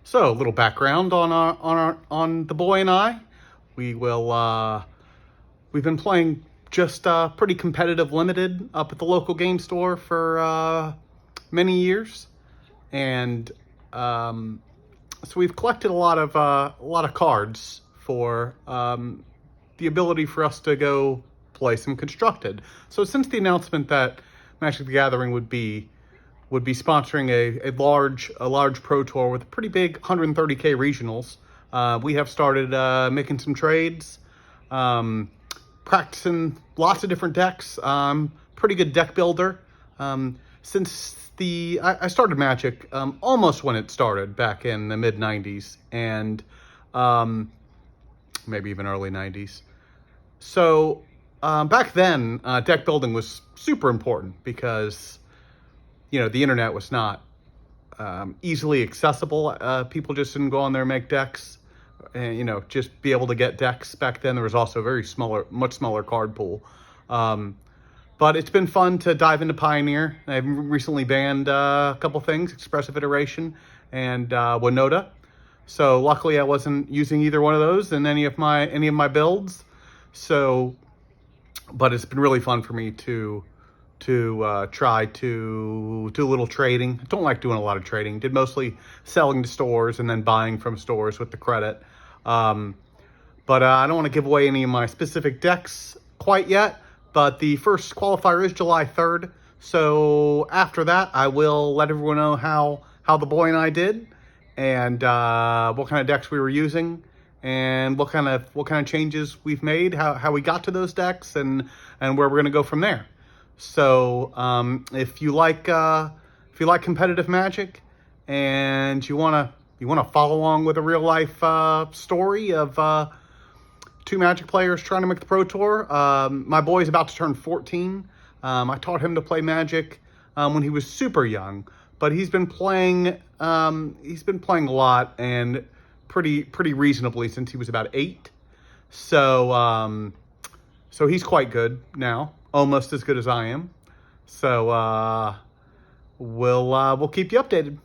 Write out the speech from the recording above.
So, a little background on the boy and I. We will we've been playing just pretty competitive limited up at the local game store for many years, and so we've collected a lot of cards for the ability for us to go play some constructed. So since the announcement that Magic the Gathering would be sponsoring a large pro tour with pretty big 130K regionals. We have started making some trades, um, practicing lots of different decks. Pretty good deck builder. Since I started Magic almost when it started back in the mid '90s and um, maybe even early '90s. So back then, deck building was super important because the internet was not easily accessible. People just didn't go on there and make decks, and just be able to get decks. Back then, there was also a much smaller card pool. Um, but it's been fun to dive into Pioneer. I've recently banned a couple things, Expressive Iteration and Winota. So luckily, I wasn't using either one of those in any of my builds. So, but it's been really fun for me to try to do a little trading. I don't like doing a lot of trading. Did mostly selling to stores and then buying from stores with the credit. Um, but I don't want to give away any of my specific decks quite yet. But the first qualifier is July 3rd. So after that, I will let everyone know how the boy and I did, and what kind of decks we were using, and what kind of changes we've made, how we got to those decks, and where we're gonna go from there. So if you like competitive Magic and you wanna follow along with a real life story of two Magic players trying to make the Pro Tour, my boy's about to turn 14. I taught him to play Magic when he was super young, but he's been playing a lot and pretty reasonably since he was about 8. So he's quite good now, almost as good as I am. So we'll keep you updated.